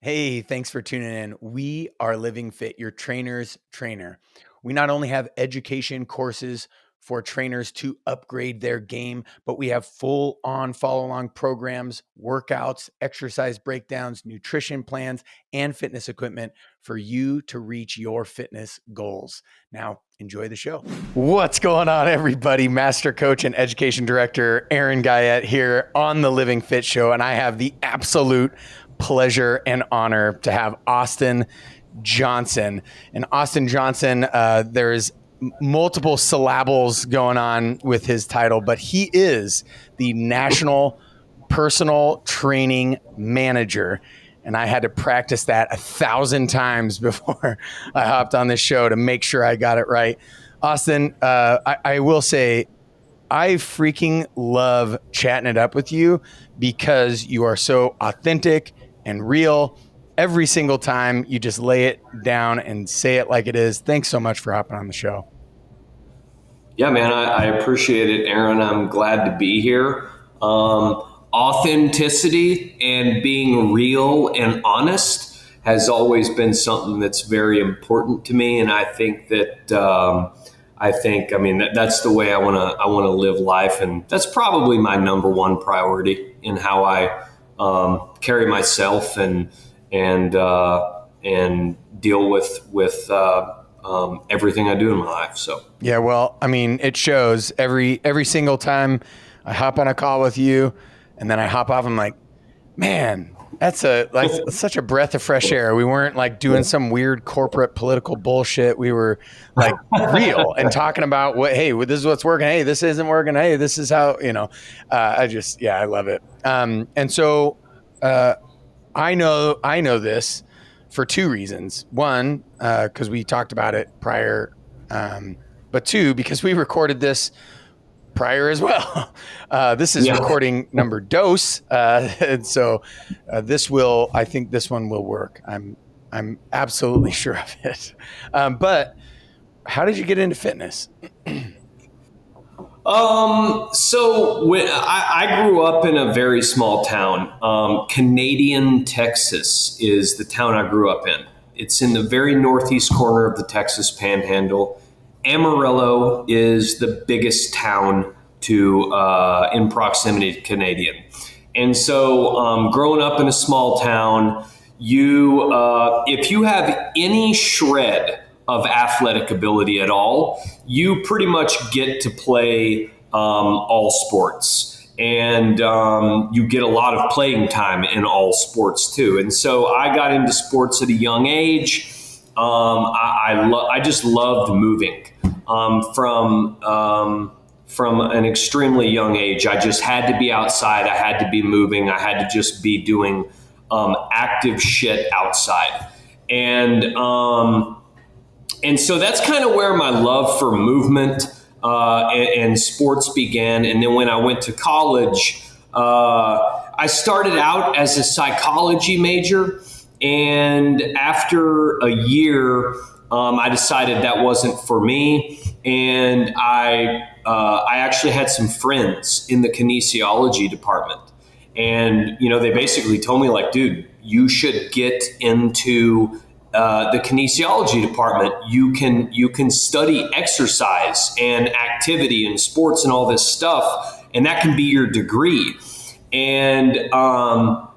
Hey, thanks for tuning in. We are LivingFit, your trainer's trainer. We not only have education courses for trainers to upgrade their game, but we have full-on follow-along programs, workouts, exercise breakdowns, nutrition plans, and fitness equipment for you to reach your fitness goals. Now, enjoy the show. What's going on, everybody? Master Coach and Education Director Aaron Guyette here on the LivingFit Show, and I have the absolute pleasure and honor to have Austin Johnson. And Austin Johnson, there's multiple syllables going on with his title, but he is the National Personal Training Manager. And I had to practice that 1,000 times before I hopped on this show to make sure I got it right. Austin, I will say, I freaking love chatting it up with you because you are so authentic and real. Every single time you just lay it down and say it like it is. Thanks so much for hopping on the show. Yeah, man, I appreciate it, Aaron. I'm glad to be here. Authenticity and being real and honest has always been something that's very important to me. And I think that, that's the way I want to live life. And that's probably my number one priority in how I carry myself and deal with everything I do in my life. So yeah, well, I mean, it shows every single time I hop on a call with you, and then I hop off. I'm like, man, that's such a breath of fresh air. We weren't like doing some weird corporate political bullshit. We were like real and talking about hey, this is what's working. Hey, this isn't working. Hey, this is how, I love it. And so I know this for two reasons. One, because we talked about it prior, but two, because we recorded this prior as well. This is recording number dos. And so I think this one will work. I'm absolutely sure of it. But how did you get into fitness? So when I grew up in a very small town. Canadian, Texas is the town I grew up in. It's in the very northeast corner of the Texas Panhandle. Amarillo is the biggest town in proximity to Canadian. And so growing up in a small town, if you have any shred of athletic ability at all, you pretty much get to play all sports. And you get a lot of playing time in all sports too. And so I got into sports at a young age. I just loved moving. From an extremely young age, I just had to be outside. I had to be moving. I had to just be doing active shit outside. And so that's kind of where my love for movement and sports began. And then when I went to college, I started out as a psychology major. And after a year, I decided that wasn't for me. And I actually had some friends in the kinesiology department. And, they basically told me like, dude, you should get into the kinesiology department. You can study exercise and activity and sports and all this stuff, and that can be your degree. And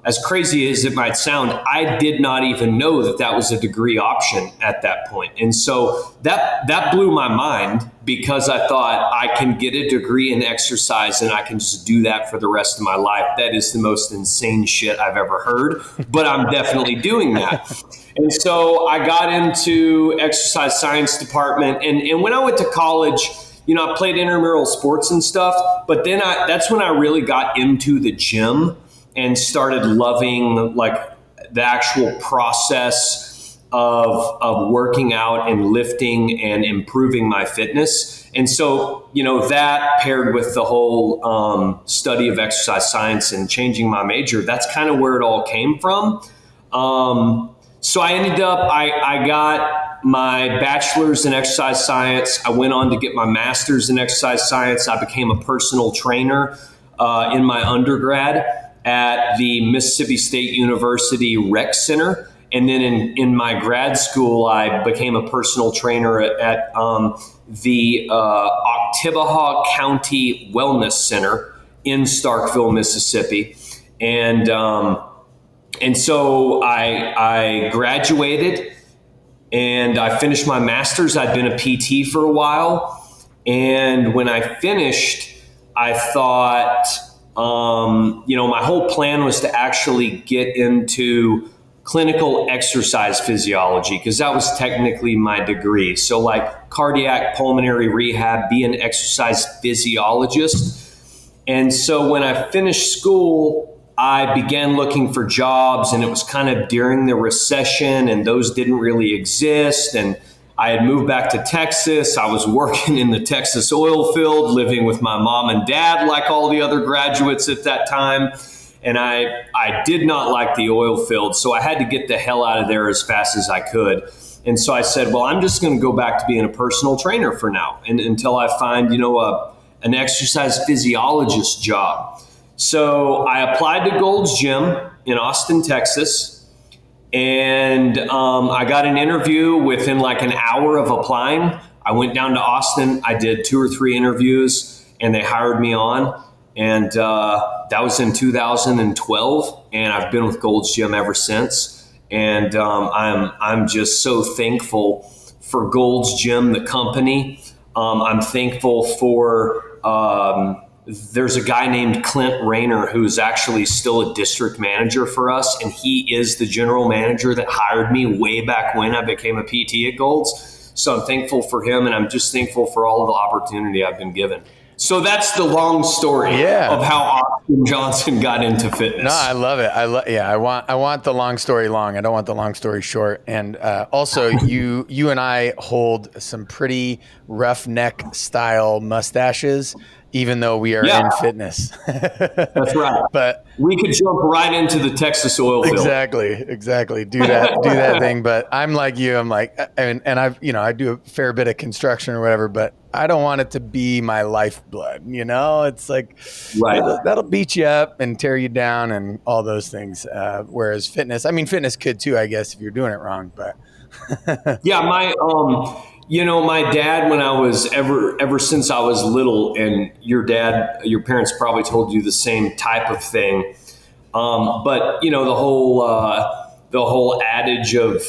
as crazy as it might sound, I did not even know that was a degree option at that point. And so that blew my mind, because I thought I can get a degree in exercise and I can just do that for the rest of my life. That is the most insane shit I've ever heard, but I'm definitely doing that. And so I got into exercise science department. And when I went to college, I played intramural sports and stuff, but then that's when I really got into the gym and started loving like the actual process of working out and lifting and improving my fitness. And so, that paired with the whole study of exercise science and changing my major, that's kind of where it all came from. So I ended up, I got my bachelor's in exercise science. I went on to get my master's in exercise science. I became a personal trainer in my undergrad. at the Mississippi State University Rec Center. And then in my grad school, I became a personal trainer at the Oktibbeha County Wellness Center in Starkville, Mississippi. And so I graduated and I finished my master's. I'd been a PT for a while. And when I finished, I thought, my whole plan was to actually get into clinical exercise physiology, because that was technically my degree. So like cardiac pulmonary rehab, be an exercise physiologist. And so when I finished school, I began looking for jobs, and it was kind of during the recession, and those didn't really exist. And I had moved back to Texas. I was working in the Texas oil field, living with my mom and dad, like all the other graduates at that time. And I did not like the oil field, so I had to get the hell out of there as fast as I could. And so I said, well, I'm just going to go back to being a personal trainer for now, and until I find, an exercise physiologist job. So I applied to Gold's Gym in Austin, Texas, and I got an interview within like an hour of applying. I went down to Austin. I did 2 or 3 interviews, and they hired me on. And that was in 2012, and I've been with Gold's Gym ever since. And I'm just so thankful for Gold's Gym, the company. I'm thankful for there's a guy named Clint Rayner who's actually still a district manager for us, and he is the general manager that hired me way back when I became a PT at Gold's. So I'm thankful for him, and I'm just thankful for all of the opportunity I've been given. So that's the long story of how Austin Johnson got into fitness. No, I love it. I want the long story long. I don't want the long story short. And also, you and I hold some pretty roughneck style mustaches, even though we are in fitness. That's right. But we could jump right into the Texas oil field. Exactly. Do that thing. But I'm like you. I'm like, and I do a fair bit of construction or whatever, but I don't want it to be my lifeblood. It's like, that'll beat you up and tear you down and all those things. Whereas fitness could too, I guess, if you're doing it wrong, but yeah, my dad, when I was ever since I was little, and your parents probably told you the same type of thing. But the whole adage of,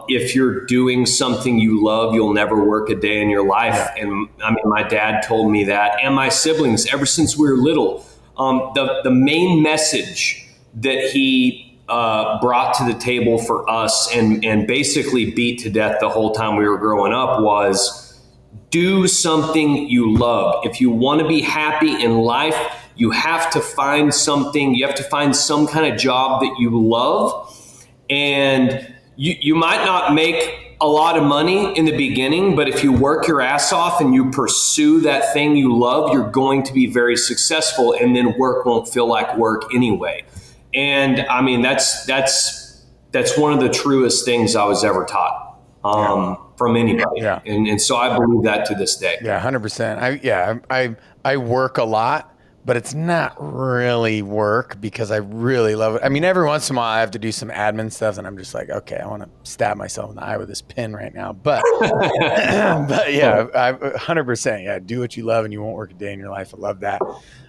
if you're doing something you love, you'll never work a day in your life. And my dad told me that, and my siblings, ever since we were little. The main message that he brought to the table for us and basically beat to death the whole time we were growing up was, do something you love. If you want to be happy in life, you have to find some kind of job that you love. And you might not make a lot of money in the beginning, but if you work your ass off and you pursue that thing you love, you're going to be very successful, and then work won't feel like work anyway. And that's one of the truest things I was ever taught from anybody. Yeah. And so I believe that to this day. Yeah, 100%. I work a lot, but it's not really work because I really love it. Every once in a while I have to do some admin stuff, and I'm just like, okay, I want to stab myself in the eye with this pin right now. But, but yeah, 100%. Yeah, do what you love, and you won't work a day in your life. I love that.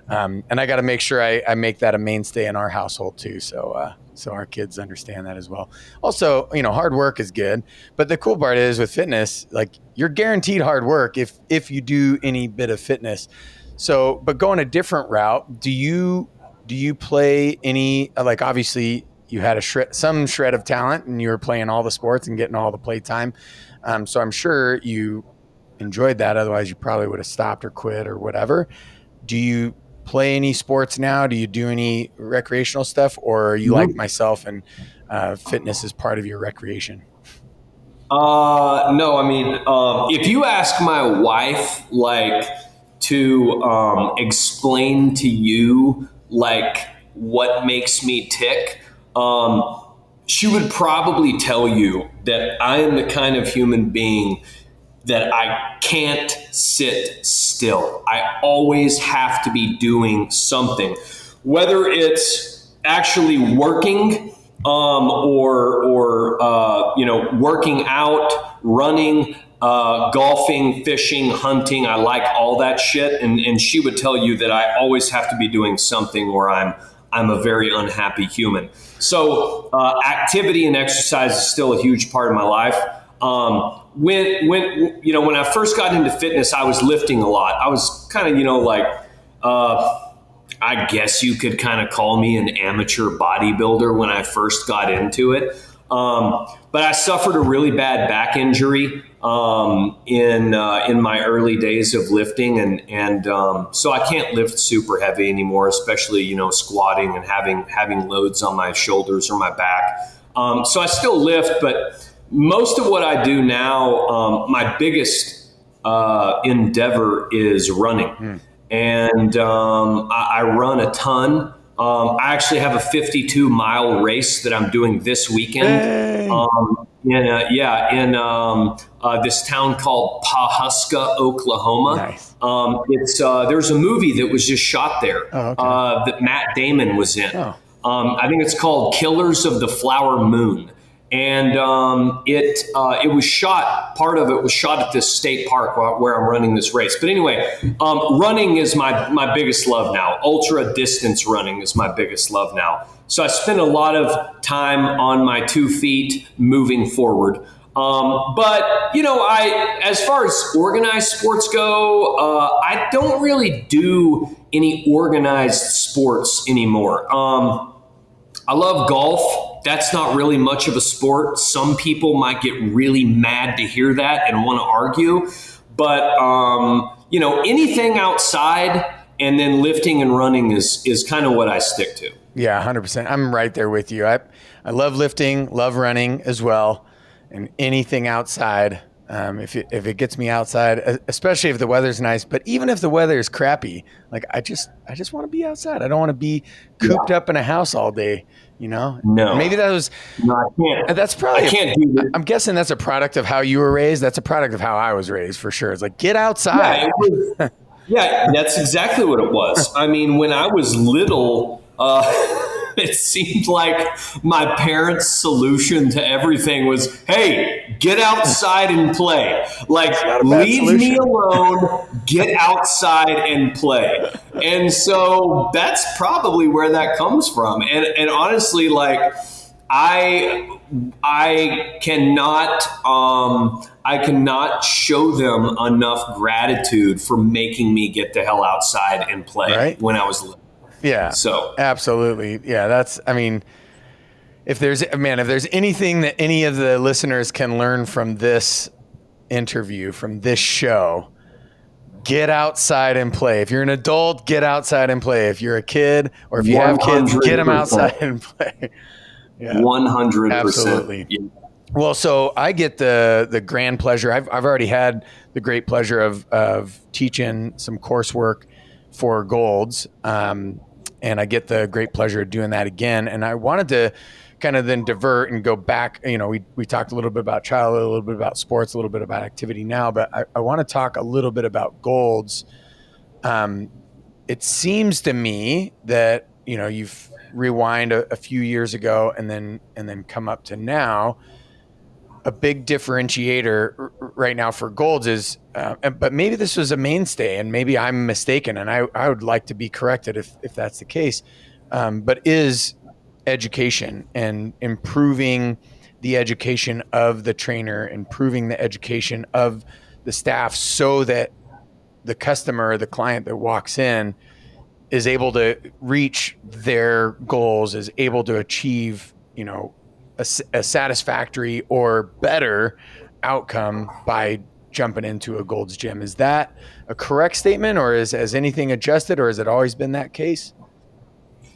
And I got to make sure I make that a mainstay in our household too. So our kids understand that as well. Also, hard work is good, but the cool part is with fitness, like you're guaranteed hard work if you do any bit of fitness. So, but going a different route, do you play any, like obviously you had some shred of talent and you were playing all the sports and getting all the play time. So I'm sure you enjoyed that. Otherwise you probably would have stopped or quit or whatever. Do you play any sports now? Do you do any recreational stuff, or are you like myself and fitness is part of your recreation? No, if you ask my wife, to explain to you what makes me tick, she would probably tell you that I am the kind of human being that I can't sit still. I always have to be doing something. whether it's actually working or working out, running, golfing, fishing, hunting. I like all that shit. And she would tell you that I always have to be doing something or I'm a very unhappy human. So activity and exercise is still a huge part of my life. When I first got into fitness, I was lifting a lot. I was kind of, I guess you could kind of call me an amateur bodybuilder when I first got into it. But I suffered a really bad back injury in my early days of lifting, and so I can't lift super heavy anymore, especially squatting and having loads on my shoulders or my back. So I still lift, but most of what I do now, my biggest endeavor is running. And I run a ton. I actually have a 52-mile race that I'm doing this weekend in this town called Pawhuska, Oklahoma. Nice. There's a movie that was just shot there that Matt Damon was in. I think it's called Killers of the Flower Moon. And it was shot, part of it was shot at this state park where I'm running this race. But anyway, running is my biggest love now. Ultra distance running is my biggest love now. So I spend a lot of time on my 2 feet moving forward. But as far as organized sports go, I don't really do any organized sports anymore. I love golf. That's not really much of a sport. Some people might get really mad to hear that and want to argue. But, anything outside and then lifting and running is kind of what I stick to. Yeah, 100%. I'm right there with you. I love lifting, love running as well. And anything outside, if it gets me outside, especially if the weather's nice, but even if the weather is crappy, like I just want to be outside. I don't want to be cooped up in a house all day. No. Maybe that was. No, I can't. That's probably. I can't do that. I'm guessing that's a product of how you were raised. That's a product of how I was raised for sure. It's like get outside. Yeah, that's exactly what it was. I mean, when I was little, it seemed like my parents' solution to everything was, "Hey, get outside and play. Like, leave me alone. Get outside and play." And so that's probably where that comes from. And honestly, like, I cannot show them enough gratitude for making me get the hell outside and play when I was little. Yeah. So absolutely. Yeah. If there's anything that any of the listeners can learn from this interview, from this show, get outside and play. If you're an adult, get outside and play. If you're a kid or if you have kids, get them outside and play. Yeah. 100%. Absolutely. Yeah. Well, so I get the grand pleasure. I've already had the great pleasure of teaching some coursework for Golds. And I get the great pleasure of doing that again. And I wanted to kind of then divert and go back. We talked a little bit about childhood, a little bit about sports, a little bit about activity now, but I want to talk a little bit about Golds. It seems to me that, you've rewind a few years ago and then come up to now. A big differentiator right now for Golds is, but maybe this was a mainstay and maybe I'm mistaken and I would like to be corrected if that's the case, but is education and improving the education of the trainer, improving the education of the staff so that the customer, the client that walks in is able to reach their goals, is able to achieve, a satisfactory or better outcome by jumping into a Golds gym. Is that a correct statement, or has anything adjusted, or has it always been that case?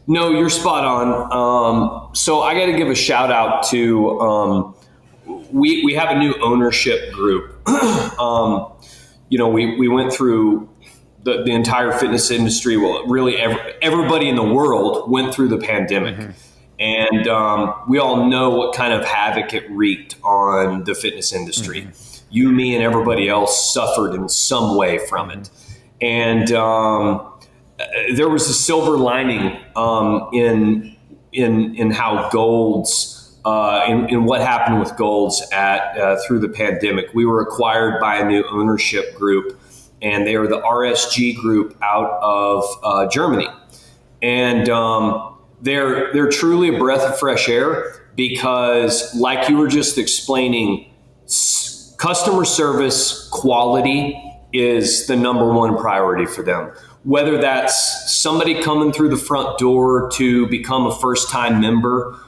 No, you're spot on. So I got to give a shout out to, we have a new ownership group. We went through the entire fitness industry. Well, really everybody in the world went through the pandemic. Mm-hmm. And we all know what kind of havoc it wreaked on the fitness industry. Mm-hmm. You, me, and everybody else suffered in some way from it. And there was a silver lining in how Gold's in what happened with Gold's through the pandemic. We were acquired by a new ownership group, and they are the RSG group out of Germany, and they're truly a breath of fresh air because, like you were just explaining, customer service quality is the number one priority for them. Whether that's somebody coming through the front door to become a first-time member,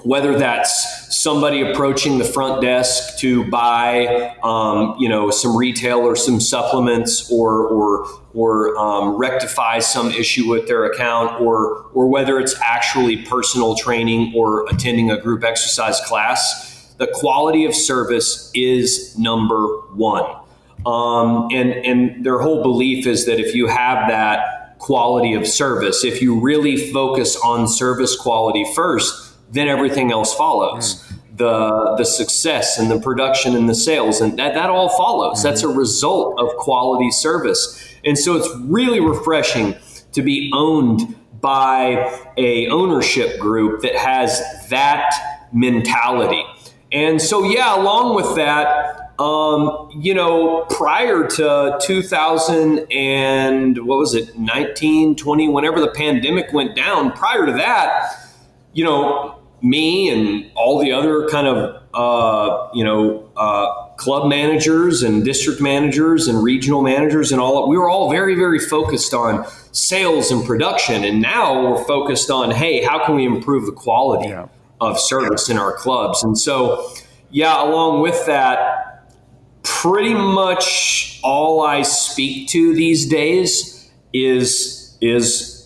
whether that's somebody approaching the front desk to buy, some retail or some supplements, or rectify some issue with their account, or whether it's actually personal training or attending a group exercise class, the quality of service is number one. And their whole belief is that if you have that quality of service, if you really focus on service quality first, then everything else follows. The success and the production and the sales, and that all follows. That's a result of quality service. And so it's really refreshing to be owned by a ownership group that has that mentality. And so, along with that, prior to 2000 and 19, 20, whenever the pandemic went down, prior to that, me and all the other kind of, club managers and district managers and regional managers and we were all very, very focused on sales and production. And now we're focused on, hey, how can we improve the quality of service in our clubs? And so, along with that, pretty much all I speak to these days is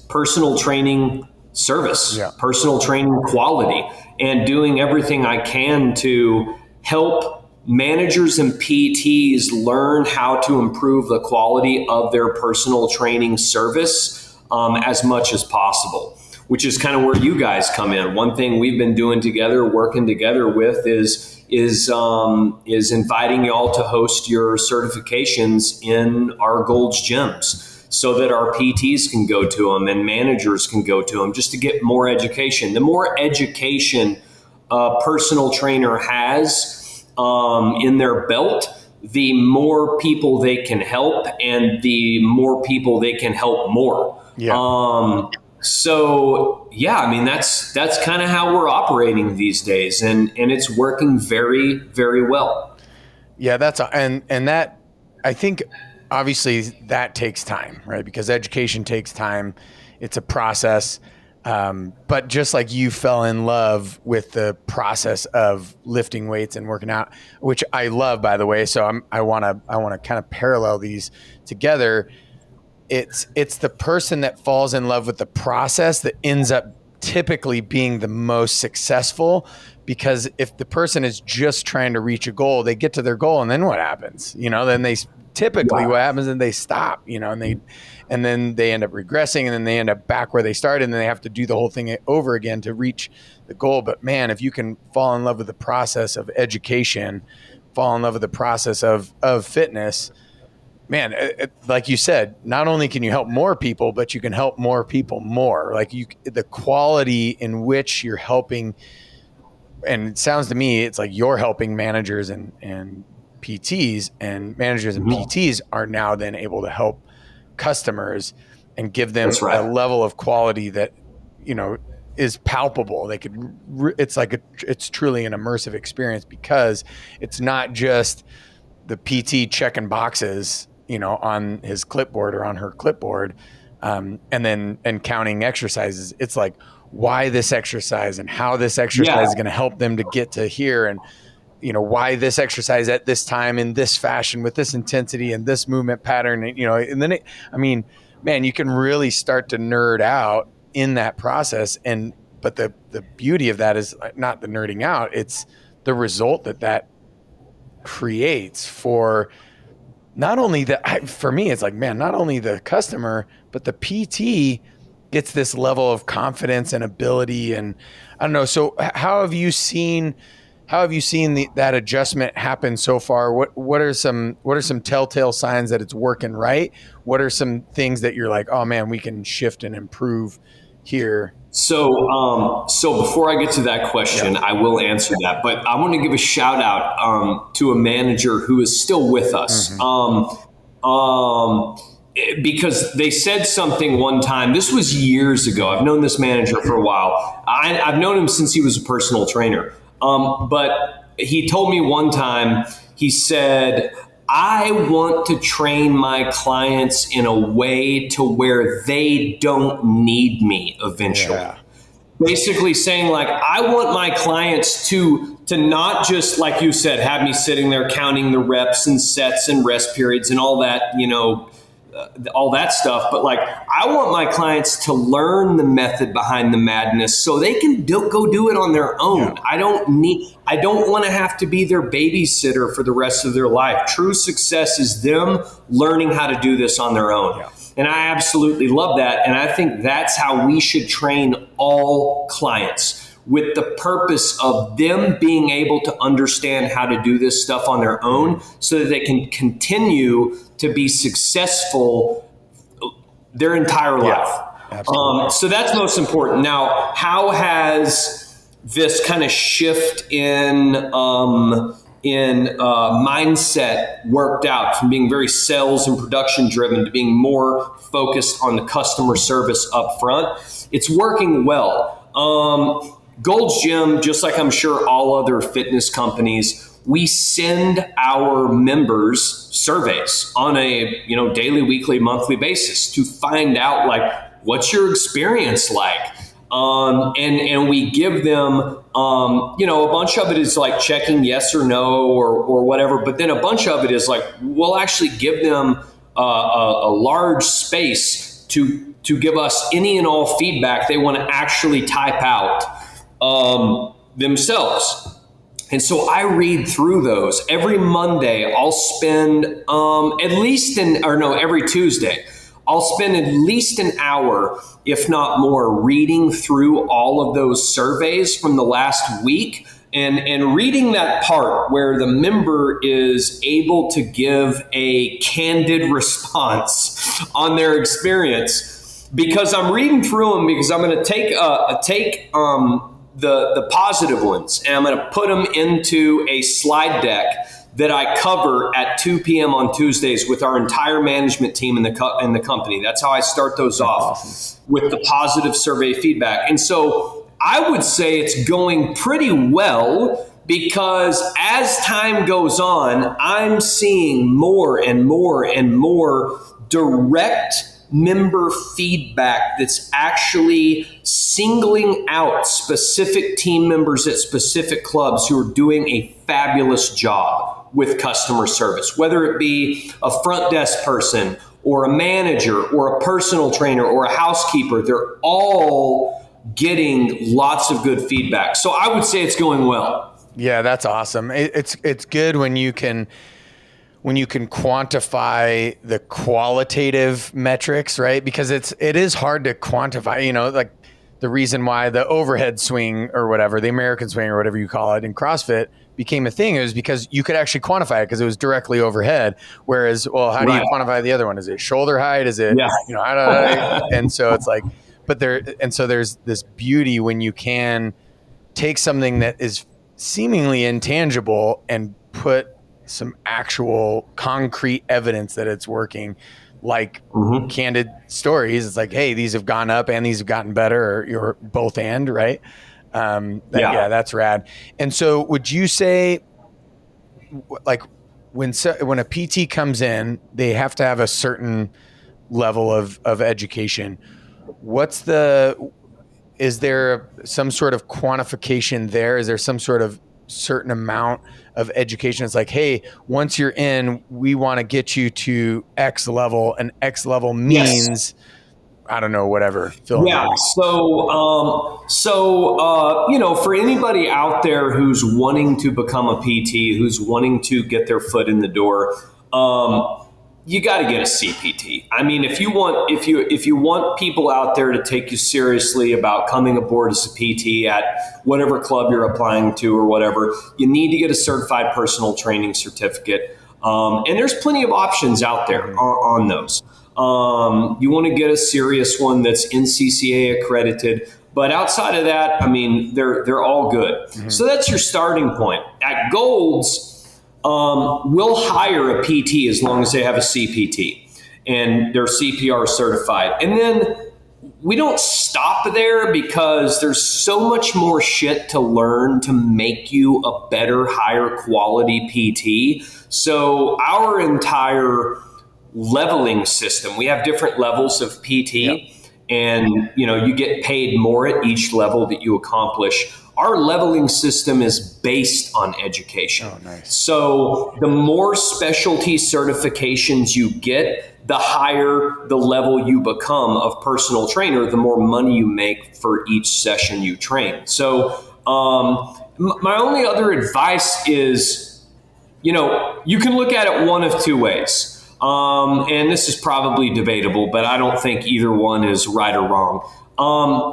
personal training service, personal training quality, and doing everything I can to help managers and PTs learn how to improve the quality of their personal training service as much as possible, which is kind of where you guys come in. One thing we've been doing together, working together with is inviting y'all to host your certifications in our Gold's gyms, so that our PTs can go to them and managers can go to them, just to get more education. The more education a personal trainer has in their belt, the more people they can help, and the more people they can help more. That's kind of how we're operating these days, and it's working very, very well. Yeah, and that, I think, obviously that takes time, right? Because education takes time. It's a process. But just like you fell in love with the process of lifting weights and working out, which I love, by the way. So I want to kind of parallel these together. It's the person that falls in love with the process that ends up typically being the most successful, because if the person is just trying to reach a goal, they get to their goal, and then what happens? Then they typically what happens is they stop, and then they end up regressing, and then they end up back where they started, and then they have to do the whole thing over again to reach the goal. But man, if you can fall in love with the process of education, fall in love with the process of fitness, man, like you said, not only can you help more people, but you can help more people more. Like the quality in which you're helping, and it sounds to me, it's like you're helping managers and PTs, and managers and PTs are now then able to help customers and give them a level of quality that, is palpable. They could, it's truly an immersive experience, because it's not just the PT checking boxes, on his clipboard or on her clipboard, and counting exercises. It's like, why this exercise and how this exercise is going to help them to get to here, and why this exercise at this time in this fashion with this intensity and this movement pattern, and then man, you can really start to nerd out in that process. But the beauty of that is not the nerding out, it's the result that creates for not only for me, it's like, man, not only the customer, but the PT gets this level of confidence and ability. And I don't know. So how have you seen, how have you seen that adjustment happen so far? What are some telltale signs that it's working right? What are some things that you're like, oh man, we can shift and improve here? So before I get to that question, I will answer that, but I want to give a shout out to a manager who is still with us. Because they said something one time. This was years ago. I've known this manager for a while. I've known him since he was a personal trainer. But he told me one time, he said, I want to train my clients in a way to where they don't need me eventually. Yeah. Basically saying, like, I want my clients to not just, like you said, have me sitting there counting the reps and sets and rest periods and all that, all that stuff. But like, I want my clients to learn the method behind the madness so they can go do it on their own. Yeah. I don't want to have to be their babysitter for the rest of their life. True success is them learning how to do this on their own. Yeah. And I absolutely love that. And I think that's how we should train all clients, with the purpose of them being able to understand how to do this stuff on their own so that they can continue to be successful their entire life. So that's most important. Now, how has this kind of shift in mindset worked out from being very sales and production driven to being more focused on the customer service up front? It's working well. Gold's Gym, just like I'm sure all other fitness companies, we send our members surveys on a daily, weekly, monthly basis to find out, like, what's your experience like? And we give them, a bunch of it is like checking yes or no or whatever. But then a bunch of it is like, we'll actually give them a large space to give us any and all feedback they want to actually type out themselves. And so I read through those. Every Monday, I'll spend every Tuesday, I'll spend at least an hour, if not more, reading through all of those surveys from the last week and reading that part where the member is able to give a candid response on their experience. Because I'm reading through them, because I'm going to take the positive ones, and I'm going to put them into a slide deck that I cover at 2 p.m. on Tuesdays with our entire management team in the company. That's how I start those off, with the positive survey feedback. And so I would say it's going pretty well, because as time goes on, I'm seeing more and more and more direct member feedback that's actually singling out specific team members at specific clubs who are doing a fabulous job with customer service, whether it be a front desk person or a manager or a personal trainer or a housekeeper. They're all getting lots of good feedback. So I would say it's going well. Yeah, that's awesome. It's good when you can quantify the qualitative metrics, right? Because it is hard to quantify, like the reason why the overhead swing or whatever, the American swing or whatever you call it in CrossFit became a thing, is because you could actually quantify it because it was directly overhead. Whereas, well, how do you quantify the other one? Is it shoulder height? Is it, and so it's like, so there's this beauty when you can take something that is seemingly intangible and put some actual concrete evidence that it's working, like candid stories. It's like, hey, these have gone up and these have gotten better, or you're both and, right? That's rad. And so would you say, like, when a PT comes in, they have to have a certain level of education. Is there some sort of quantification there? Is there some sort of certain amount of education? It's like, hey, once you're in, we want to get you to X level, and X level means, I don't know, whatever. For anybody out there who's wanting to become a PT, who's wanting to get their foot in the door, you got to get a CPT. I mean, if you want people out there to take you seriously about coming aboard as a PT at whatever club you're applying to or whatever, you need to get a certified personal training certificate. And there's plenty of options out there on those. You want to get a serious one that's NCCA accredited. But outside of that, I mean, they're all good. Mm-hmm. So that's your starting point. At Gold's, we'll hire a PT as long as they have a CPT and they're CPR certified. And then we don't stop there because there's so much more shit to learn to make you a better, higher quality PT. So our entire leveling system, we have different levels of PT. Yep. And, you get paid more at each level that you accomplish. Our leveling system is based on education. Oh, nice. So the more specialty certifications you get, the higher the level you become of personal trainer, the more money you make for each session you train. So my only other advice is, you can look at it one of two ways. And this is probably debatable, but I don't think either one is right or wrong.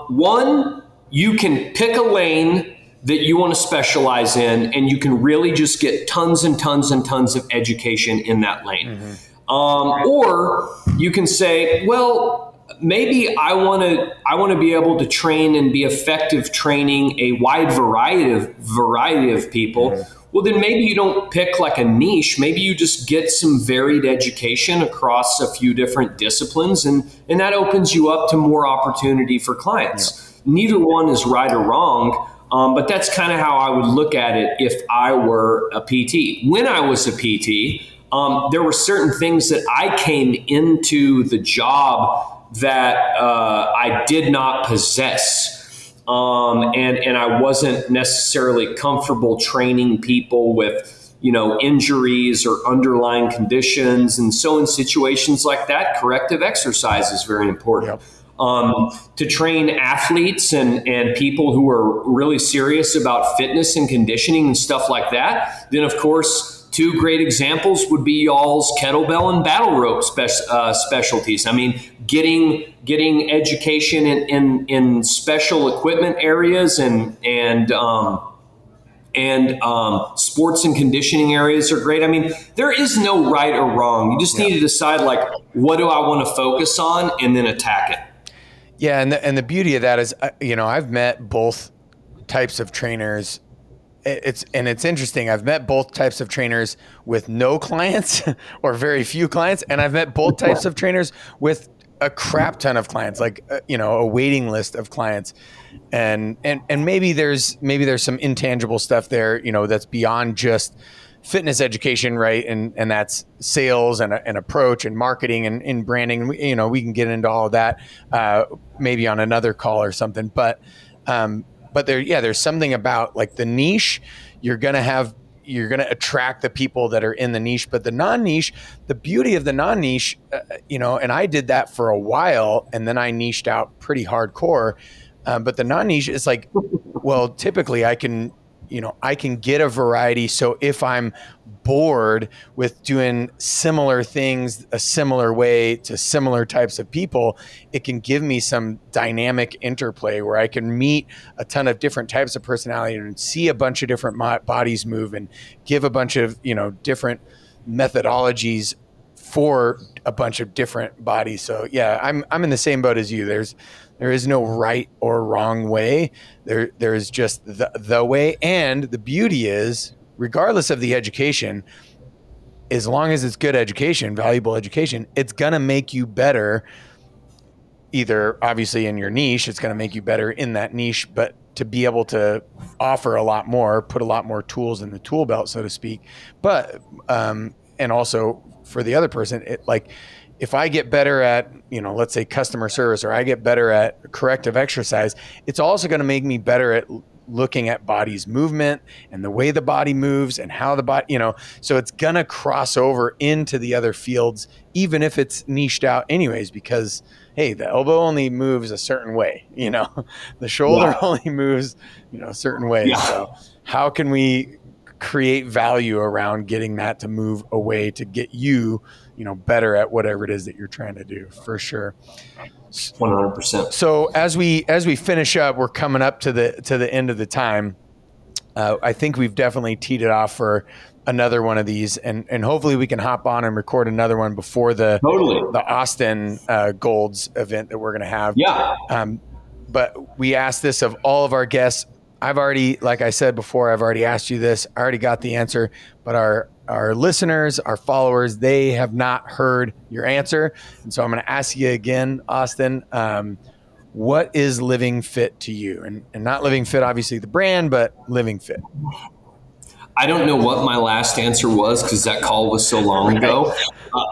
One, you can pick a lane that you want to specialize in, and you can really just get tons and tons and tons of education in that lane. Mm-hmm. Or you can say, well, maybe I want to be able to train and be effective training a wide variety of people. Mm-hmm. Well, then maybe you don't pick like a niche. Maybe you just get some varied education across a few different disciplines, and that opens you up to more opportunity for clients. Yeah. Neither one is right or wrong, but that's kind of how I would look at it if I were a PT. When I was a PT, there were certain things that I came into the job that I did not possess. And I wasn't necessarily comfortable training people with, injuries or underlying conditions. And so in situations like that, corrective exercise is very important. Yep. To train athletes and people who are really serious about fitness and conditioning and stuff like that, then of course, two great examples would be y'all's kettlebell and battle rope specialties. I mean, getting education in special equipment areas and sports and conditioning areas are great. I mean, there is no right or wrong. You just need to decide, like, what do I want to focus on, and then attack it. Yeah, and the beauty of that is, I've met both types of trainers. It's interesting. I've met both types of trainers with no clients or very few clients, and I've met both types of trainers with a crap ton of clients, like a waiting list of clients, and maybe there's some intangible stuff there, that's beyond just fitness education, right? And that's sales and approach and marketing and branding. We can get into all of that maybe on another call or something, but there's something about like the niche. You're going to attract the people that are in the niche, but the non-niche, the beauty of the non-niche, and I did that for a while, and then I niched out pretty hardcore. But the non-niche is like, well, typically I can get a variety. So if I'm bored with doing similar things a similar way to similar types of people, it can give me some dynamic interplay where I can meet a ton of different types of personality and see a bunch of different bodies move and give a bunch of, different methodologies for a bunch of different bodies. So yeah, I'm in the same boat as you. There is no right or wrong way. There is just the way. And the beauty is, regardless of the education, as long as it's good education, valuable education, it's going to make you better, either obviously in your niche, it's going to make you better in that niche, but to be able to offer a lot more, put a lot more tools in the tool belt, so to speak. But, and also for the other person, if I get better at, let's say customer service, or I get better at corrective exercise, it's also going to make me better at looking at body's movement and the way the body moves and how the body, so it's going to cross over into the other fields, even if it's niched out anyways, because, hey, the elbow only moves a certain way, the shoulder only moves, a certain way. Yeah. So how can we create value around getting that to move away to get you, better at whatever it is that you're trying to do, for sure. 100%. So as we finish up, we're coming up to the end of the time. I think we've definitely teed it off for another one of these, and hopefully we can hop on and record another one before the Austin Golds event that we're going to have. Yeah. But we asked this of all of our guests. I've already, like I said before, I've already asked you this. I already got the answer, but our listeners, our followers, they have not heard your answer. And so I'm going to ask you again, Austin, what is Living Fit to you? And not Living Fit, obviously the brand, but Living Fit. I don't know what my last answer was because that call was so long ago.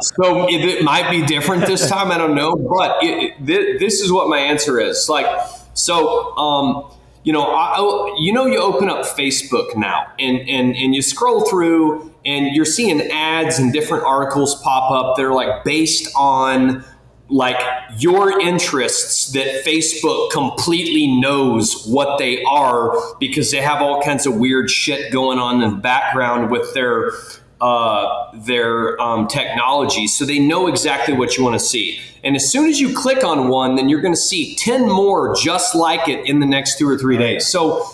So it might be different this time. I don't know. But this is what my answer is. You open up Facebook now and you scroll through and you're seeing ads and different articles pop up. They're like based on like your interests that Facebook completely knows what they are because they have all kinds of weird shit going on in the background with their technology. So they know exactly what you want to see. And as soon as you click on one, then you're going to see 10 more just like it in the next 2 or 3 days. So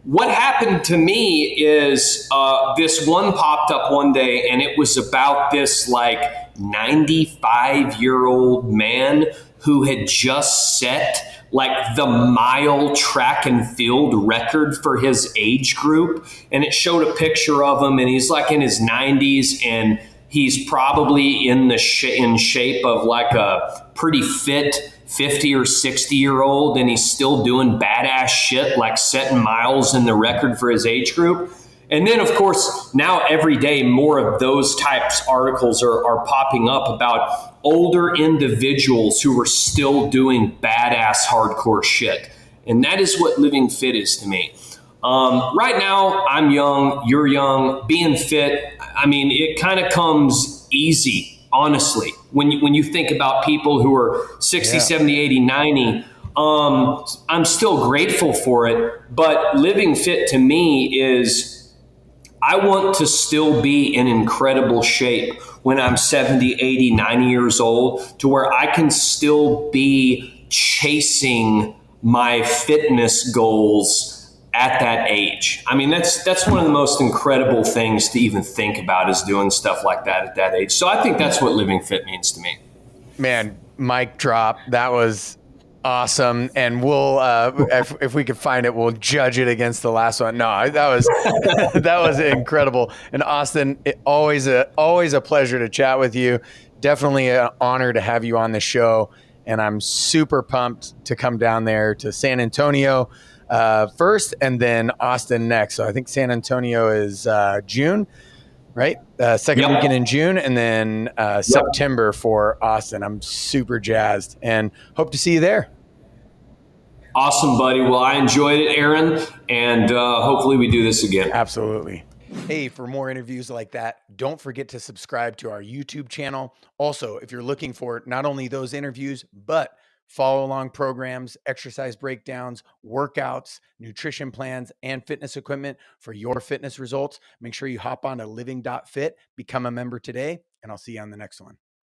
what happened to me is this one popped up one day and it was about this like 95-year-old man who had just set like the mile track and field record for his age group. And it showed a picture of him and he's like in his 90s and he's probably in shape of like a pretty fit 50 or 60-year-old, and he's still doing badass shit like setting miles in the record for his age group. And then, of course, now every day more of those types articles are popping up about older individuals who are still doing badass hardcore shit. And that is what Living Fit is to me. Right now, I'm young, you're young, being fit, I mean, it kind of comes easy. Honestly, when you think about people who are 60, 70, 80, 90, I'm still grateful for it. But Living Fit to me is I want to still be in incredible shape when I'm 70, 80, 90 years old to where I can still be chasing my fitness goals at that age. I mean, that's one of the most incredible things to even think about is doing stuff like that at that age. So I think that's what Living Fit means to me. Man, mic drop. That was awesome. And we'll, if we could find it, we'll judge it against the last one. No, that was, that was incredible. And Austin, always a pleasure to chat with you. Definitely an honor to have you on the show. And I'm super pumped to come down there to San Antonio first and then Austin next. So I think San Antonio is June, right? Second weekend in June, and then September for Austin. I'm super jazzed and hope to see you there. Awesome, buddy. Well, I enjoyed it, Aaron, and hopefully we do this again. Absolutely. Hey, for more interviews like that, don't forget to subscribe to our YouTube channel. Also, if you're looking for not only those interviews, but follow along programs, exercise breakdowns, workouts, nutrition plans, and fitness equipment for your fitness results, make sure you hop on to Living.Fit, become a member today, and I'll see you on the next one.